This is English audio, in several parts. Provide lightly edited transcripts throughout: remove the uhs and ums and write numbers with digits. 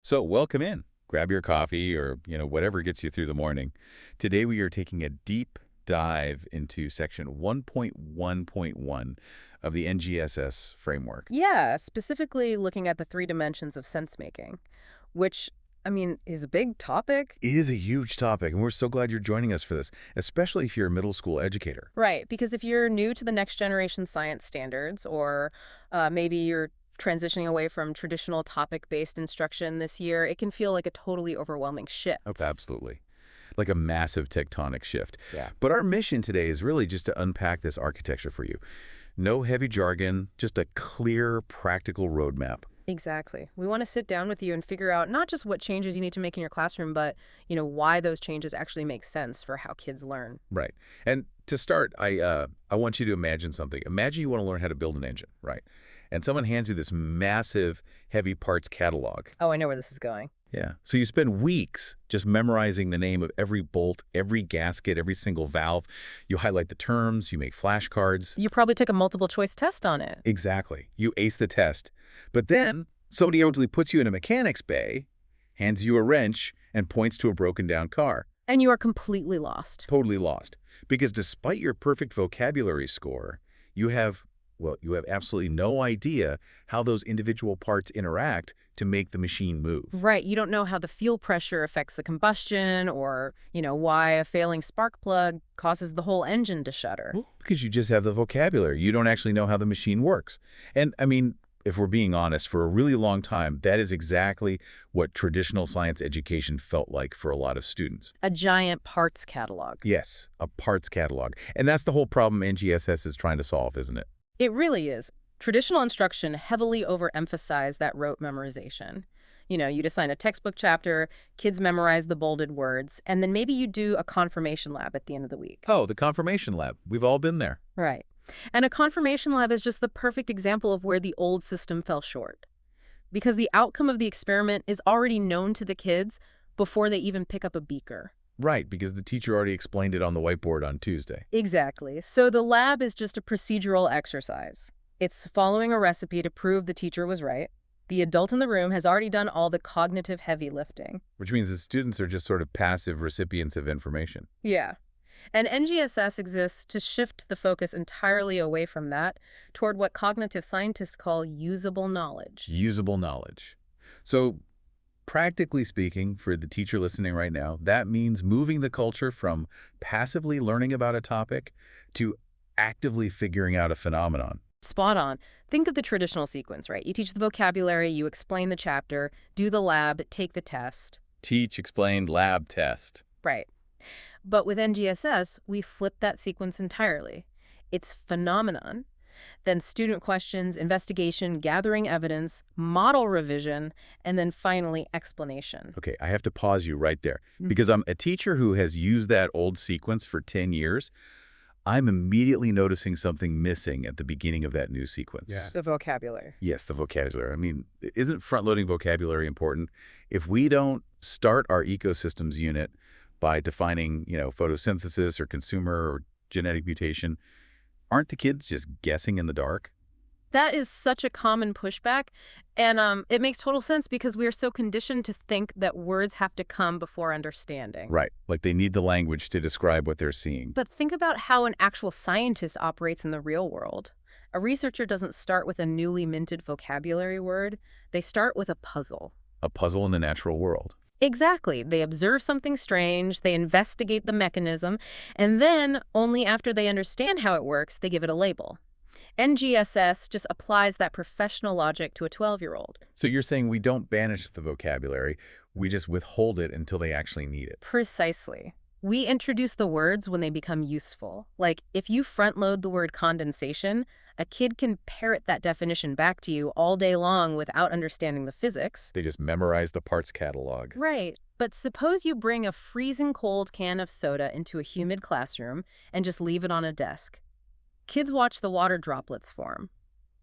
So welcome in. Grab your coffee or, whatever gets you through the morning. Today we are taking a deep dive into section 1.1.1 of the NGSS framework. Yeah, specifically looking at the three dimensions of sense making, which, is a big topic. It is a huge topic, and we're so glad you're joining us for this, especially if you're a middle school educator. Right, because if you're new to the next generation science standards, or maybe you're transitioning away from traditional topic-based instruction this year, it can feel like a totally overwhelming Oh, shift. absolutely. Like a massive tectonic shift. Yeah. But our mission today is really just to unpack this architecture for you. No heavy jargon, just a clear, practical roadmap. Exactly. We want to sit down with you and figure out not just what changes you need to make in your classroom, but, why those changes actually make sense for how kids learn. Right. And to start, I want you to imagine something. Imagine you want to learn how to build an engine, right? And someone hands you this massive, heavy parts catalog. Oh, I know where this is going. Yeah. So you spend weeks just memorizing the name of every bolt, every gasket, every single valve. You highlight the terms, you make flashcards. You probably took a multiple choice test on it. Exactly. You ace the test. But then somebody actually puts you in a mechanics bay, hands you a wrench, and points to a broken down car. And you are completely lost. Totally lost. Because despite your perfect vocabulary score, you have absolutely no idea how those individual parts interact to make the machine move. Right. You don't know how the fuel pressure affects the combustion or, why a failing spark plug causes the whole engine to shudder. Well, because you just have the vocabulary. You don't actually know how the machine works. And if we're being honest, for a really long time, that is exactly what traditional science education felt like for a lot of students. A giant parts catalog. Yes, a parts catalog. And that's the whole problem NGSS is trying to solve, isn't it? It really is. Traditional instruction heavily overemphasized that rote memorization. You'd assign a textbook chapter, kids memorize the bolded words, and then maybe you do a confirmation lab at the end of the week. Oh, the confirmation lab. We've all been there. Right. And a confirmation lab is just the perfect example of where the old system fell short. Because the outcome of the experiment is already known to the kids before they even pick up a beaker. Right, because the teacher already explained it on the whiteboard on Tuesday. Exactly. So the lab is just a procedural exercise. It's following a recipe to prove the teacher was right. The adult in the room has already done all the cognitive heavy lifting. Which means the students are just sort of passive recipients of information. Yeah. And NGSS exists to shift the focus entirely away from that toward what cognitive scientists call usable knowledge. Usable knowledge. So, practically speaking, for the teacher listening right now, that means moving the culture from passively learning about a topic to actively figuring out a phenomenon. Spot on. Think of the traditional sequence, right? You teach the vocabulary, you explain the chapter, do the lab, take the test. Teach, explain, lab, test. Right. But with NGSS, we flip that sequence entirely. It's phenomenon, then student questions, investigation, gathering evidence, model revision, and then finally explanation. Okay, I have to pause you right there because I'm a teacher who has used that old sequence for 10 years. I'm immediately noticing something missing at the beginning of that new sequence. Yeah. The vocabulary. Yes, the vocabulary. Isn't front-loading vocabulary important? If we don't start our ecosystems unit by defining, photosynthesis or consumer or genetic mutation, aren't the kids just guessing in the dark? That is such a common pushback, and it makes total sense because we are so conditioned to think that words have to come before understanding. Right, like they need the language to describe what they're seeing. But think about how an actual scientist operates in the real world. A researcher doesn't start with a newly minted vocabulary word. They start with a puzzle. A puzzle in the natural world. Exactly. They observe something strange, they investigate the mechanism, and then, only after they understand how it works, they give it a label. NGSS just applies that professional logic to a 12-year-old. So you're saying we don't banish the vocabulary, we just withhold it until they actually need it. Precisely. We introduce the words when they become useful. Like, if you front-load the word condensation, a kid can parrot that definition back to you all day long without understanding the physics. They just memorize the parts catalog. Right. But suppose you bring a freezing cold can of soda into a humid classroom and just leave it on a desk. Kids watch the water droplets form.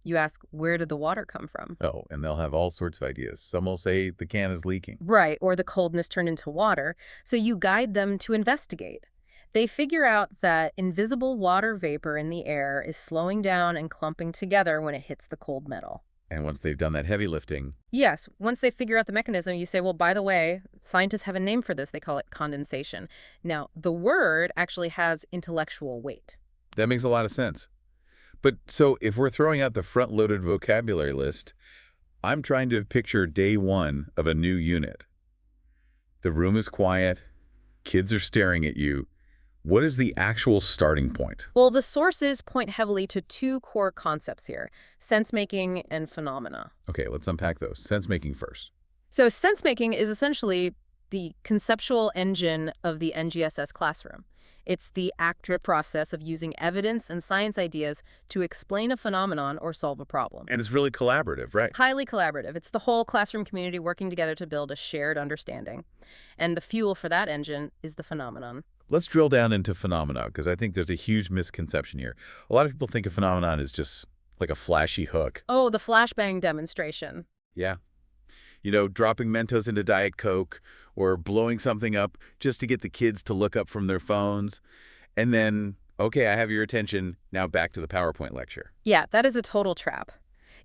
You ask, where did the water come from? Oh, and they'll have all sorts of ideas. Some will say the can is leaking. Right, or the coldness turned into water, so you guide them to investigate. They figure out that invisible water vapor in the air is slowing down and clumping together when it hits the cold metal. And once they've done that heavy lifting, Yes, once they figure out the mechanism, you say, well, by the way, scientists have a name for this. They call it condensation. Now, the word actually has intellectual weight. that makes a lot of sense. But so if we're throwing out the front-loaded vocabulary list, I'm trying to picture day one of a new unit. The room is quiet, kids are staring at you. What is the actual starting point? Well, the sources point heavily to two core concepts here, sense-making and phenomena. Okay, let's unpack those. Sense-making first. So sense-making is essentially the conceptual engine of the NGSS classroom. It's the active process of using evidence and science ideas to explain a phenomenon or solve a problem. And it's really collaborative, right? Highly collaborative. It's the whole classroom community working together to build a shared understanding. And the fuel for that engine is the phenomenon. Let's drill down into phenomena, because I think there's a huge misconception here. A lot of people think a phenomenon is just like a flashy hook. Oh, the flashbang demonstration. Yeah. You know, dropping Mentos into Diet Coke or blowing something up just to get the kids to look up from their phones. And then, okay, I have your attention. Now back to the PowerPoint lecture. Yeah, that is a total trap.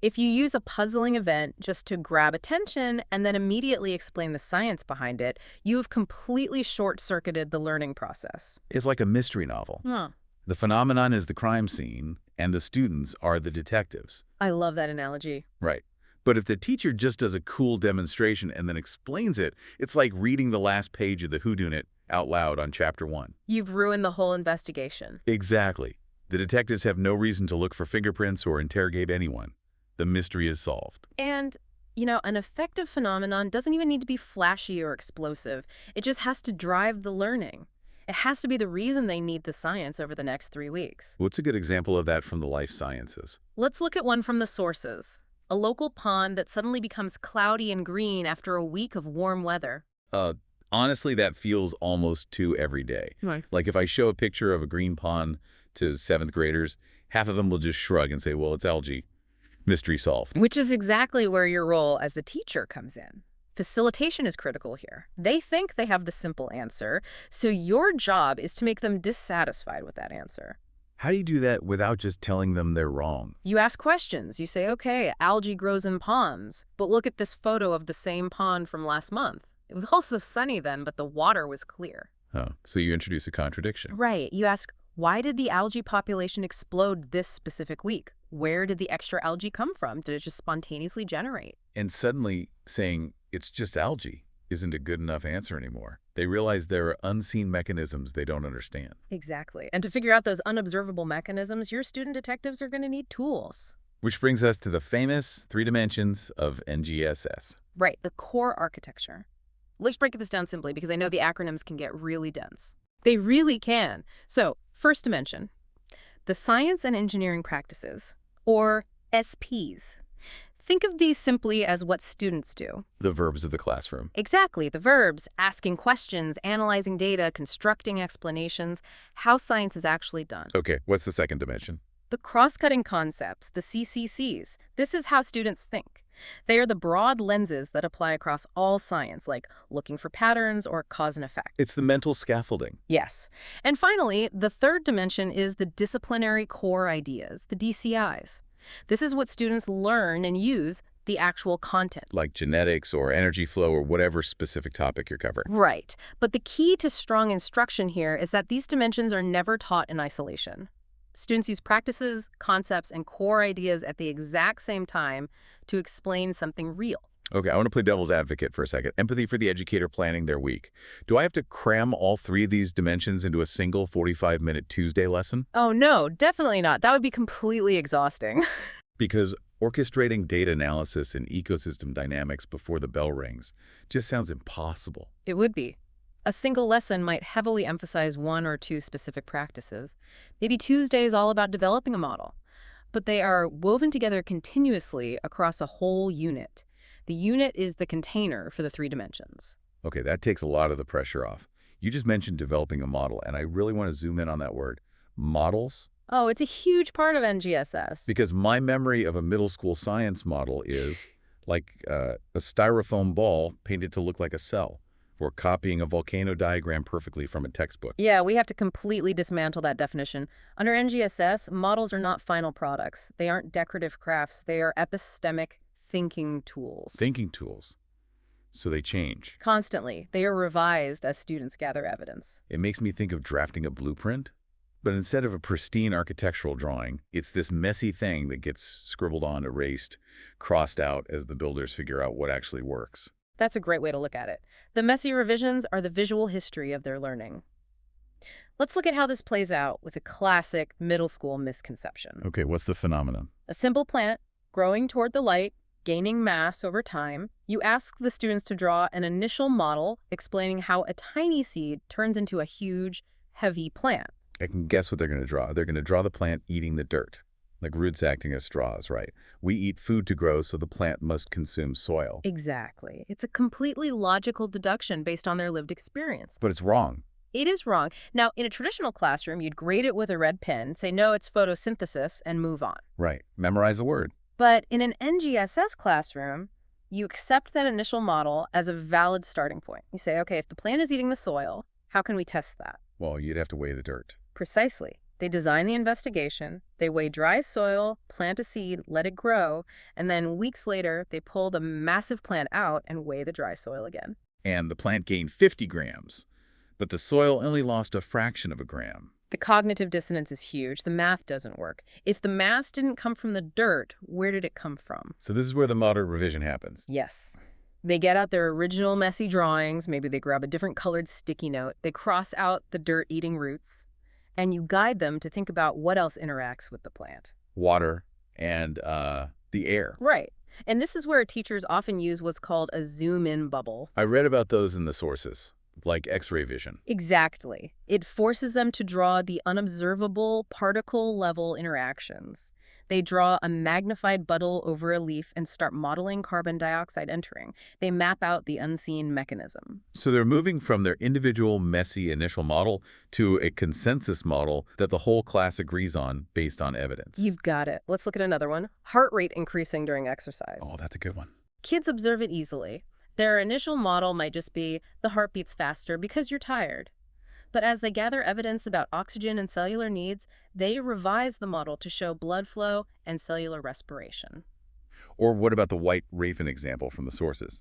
If you use a puzzling event just to grab attention and then immediately explain the science behind it, you have completely short-circuited the learning process. It's like a mystery novel. Huh. The phenomenon is the crime scene, and the students are the detectives. I love that analogy. Right. But if the teacher just does a cool demonstration and then explains it, it's like reading the last page of the whodunit out loud on chapter 1. You've ruined the whole investigation. Exactly. The detectives have no reason to look for fingerprints or interrogate anyone. The mystery is solved. And, you know, an effective phenomenon doesn't even need to be flashy or explosive. It just has to drive the learning. It has to be the reason they need the science over the next 3 weeks. What's a good example of that from the life sciences? Let's look at one from the sources. A local pond that suddenly becomes cloudy and green after a week of warm weather. Honestly, that feels almost too everyday. Right. Like if I show a picture of a green pond to 7th graders, half of them will just shrug and say, well, it's algae. Mystery solved. Which is exactly where your role as the teacher comes in. Facilitation is critical here. They think they have the simple answer, so your job is to make them dissatisfied with that answer. How do you do that without just telling them they're wrong? You ask questions. You say, okay, algae grows in ponds, but look at this photo of the same pond from last month. It was also sunny then, but the water was clear. Oh, so you introduce a contradiction. Right. You ask, why did the algae population explode this specific week? Where did the extra algae come from? Did it just spontaneously generate? And suddenly saying it's just algae isn't a good enough answer anymore. They realize there are unseen mechanisms they don't understand. Exactly. And to figure out those unobservable mechanisms, your student detectives are going to need tools. Which brings us to the famous 3 dimensions of NGSS. Right, the core architecture. Let's break this down simply because I know the acronyms can get really dense. They really can. So, first dimension, the science and engineering practices, or SPs. Think of these simply as what students do. The verbs of the classroom. Exactly, the verbs, asking questions, analyzing data, constructing explanations, how science is actually done. Okay, what's the second dimension? The cross-cutting concepts, the CCCs. This is how students think. They are the broad lenses that apply across all science, like looking for patterns or cause and effect. It's the mental scaffolding. Yes. And finally, the third dimension is the disciplinary core ideas, the DCIs. This is what students learn and use the actual content. Like genetics or energy flow or whatever specific topic you're covering. Right. But the key to strong instruction here is that these dimensions are never taught in isolation. Students use practices, concepts, and core ideas at the exact same time to explain something real. Okay, I want to play devil's advocate for a second. Empathy for the educator planning their week. Do I have to cram all 3 of these dimensions into a single 45-minute Tuesday lesson? Oh, no, definitely not. That would be completely exhausting. Because orchestrating data analysis and ecosystem dynamics before the bell rings just sounds impossible. It would be. A single lesson might heavily emphasize 1 or 2 specific practices. Maybe Tuesday is all about developing a model. But they are woven together continuously across a whole unit. The unit is the container for the 3 dimensions. Okay, that takes a lot of the pressure off. You just mentioned developing a model, and I really want to zoom in on that word. Models? Oh, it's a huge part of NGSS. Because my memory of a middle school science model is like a styrofoam ball painted to look like a cell. or copying a volcano diagram perfectly from a textbook. Yeah, we have to completely dismantle that definition. Under NGSS, models are not final products. They aren't decorative crafts. They are epistemic thinking tools. Thinking tools. So they change. Constantly, they are revised as students gather evidence. It makes me think of drafting a blueprint, but instead of a pristine architectural drawing, it's this messy thing that gets scribbled on, erased, crossed out as the builders figure out what actually works. That's a great way to look at it. The messy revisions are the visual history of their learning. Let's look at how this plays out with a classic middle school misconception. Okay, what's the phenomenon? A simple plant growing toward the light, gaining mass over time. You ask the students to draw an initial model explaining how a tiny seed turns into a huge, heavy plant. I can guess what they're going to draw. They're going to draw the plant eating the dirt, like roots acting as straws, right? We eat food to grow, so the plant must consume soil. Exactly. It's a completely logical deduction based on their lived experience. But it's wrong. It is wrong. Now, in a traditional classroom, you'd grade it with a red pen, say, no, it's photosynthesis, and move on. Right. Memorize a word. But in an NGSS classroom, you accept that initial model as a valid starting point. You say, okay, if the plant is eating the soil, how can we test that? Well, you'd have to weigh the dirt. Precisely. They design the investigation, they weigh dry soil, plant a seed, let it grow, and then weeks later, they pull the massive plant out and weigh the dry soil again. And the plant gained 50 grams, but the soil only lost a fraction of a gram. The cognitive dissonance is huge. The math doesn't work. If the mass didn't come from the dirt, where did it come from? So this is where the moderate revision happens. Yes. They get out their original messy drawings. Maybe they grab a different colored sticky note. They cross out the dirt-eating roots. And you guide them to think about what else interacts with the plant. Water and the air. Right. And this is where teachers often use what's called a zoom-in bubble. I read about those in the sources, like X-ray vision. Exactly. It forces them to draw the unobservable particle-level interactions. They draw a magnified bubble over a leaf and start modeling carbon dioxide entering. They map out the unseen mechanism. So they're moving from their individual messy initial model to a consensus model that the whole class agrees on based on evidence. You've got it. Let's look at another one. Heart rate increasing during exercise. Oh, that's a good one. Kids observe it easily. Their initial model might just be the heart beats faster because you're tired. But as they gather evidence about oxygen and cellular needs, they revise the model to show blood flow and cellular respiration. Or what about the white raven example from the sources?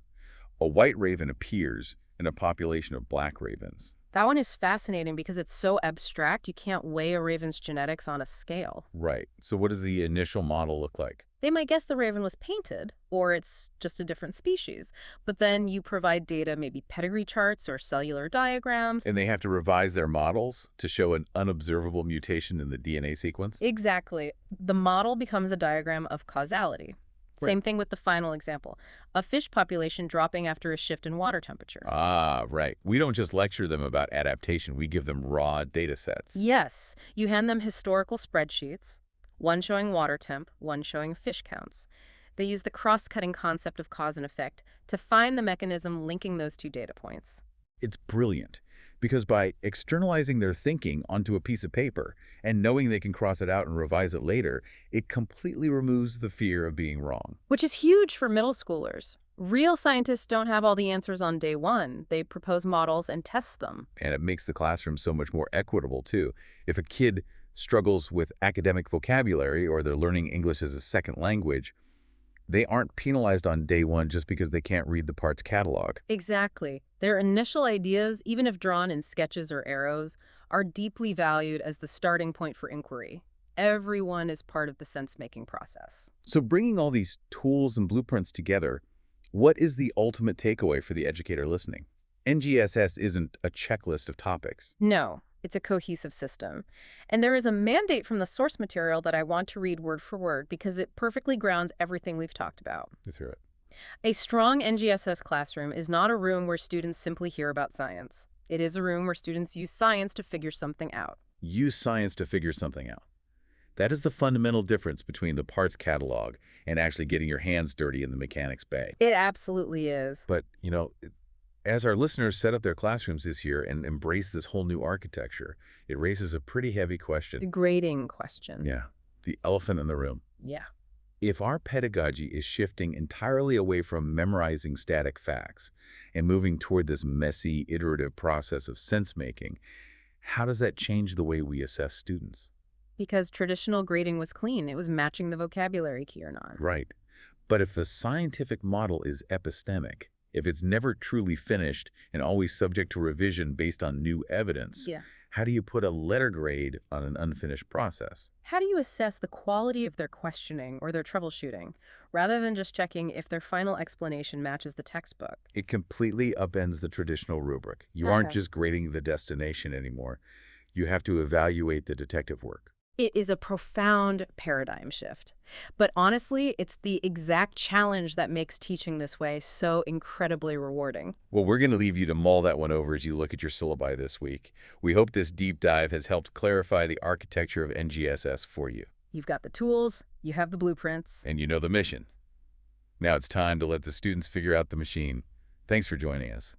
A white raven appears in a population of black ravens. That one is fascinating because it's so abstract you can't weigh a raven's genetics on a scale. Right. So what does the initial model look like? They might guess the raven was painted, or it's just a different species. But then you provide data, maybe pedigree charts or cellular diagrams. And they have to revise their models to show an unobservable mutation in the DNA sequence? Exactly. The model becomes a diagram of causality. Right. Same thing with the final example. A fish population dropping after a shift in water temperature. Ah, right. We don't just lecture them about adaptation. We give them raw data sets. Yes. You hand them historical spreadsheets, one showing water temp, one showing fish counts. They use the cross-cutting concept of cause and effect to find the mechanism linking those two data points. It's brilliant because by externalizing their thinking onto a piece of paper and knowing they can cross it out and revise it later, it completely removes the fear of being wrong. Which is huge for middle schoolers. Real scientists don't have all the answers on day one. They propose models and test them. And it makes the classroom so much more equitable, too. If a kid struggles with academic vocabulary or they're learning English as a second language, they aren't penalized on day one just because they can't read the parts catalog. Exactly. Their initial ideas, even if drawn in sketches or arrows, are deeply valued as the starting point for inquiry. Everyone is part of the sense-making process. So bringing all these tools and blueprints together, what is the ultimate takeaway for the educator listening? NGSS isn't a checklist of topics. No, it's a cohesive system. And there is a mandate from the source material that I want to read word for word because it perfectly grounds everything we've talked about. Let's hear it. A strong NGSS classroom is not a room where students simply hear about science. It is a room where students use science to figure something out. Use science to figure something out. That is the fundamental difference between the parts catalog and actually getting your hands dirty in the mechanic's bay. It absolutely is. But, as our listeners set up their classrooms this year and embrace this whole new architecture, it raises a pretty heavy The question. grading question. Yeah, the elephant in the room. Yeah. If our pedagogy is shifting entirely away from memorizing static facts and moving toward this messy, iterative process of sense-making, how does that change the way we assess students? Because traditional grading was clean. It was matching the vocabulary key or not. Right. But if a scientific model is epistemic, if it's never truly finished and always subject to revision based on new evidence, Yeah. how do you put a letter grade on an unfinished process? How do you assess the quality of their questioning or their troubleshooting, rather than just checking if their final explanation matches the textbook? It completely upends the traditional rubric. You aren't Uh-huh. just grading the destination anymore. You have to evaluate the detective work. It is a profound paradigm shift. But honestly, it's the exact challenge that makes teaching this way so incredibly rewarding. Well, we're going to leave you to mull that one over as you look at your syllabi this week. We hope this deep dive has helped clarify the architecture of NGSS for you. You've got the tools, you have the blueprints. And you know the mission. Now it's time to let the students figure out the machine. Thanks for joining us.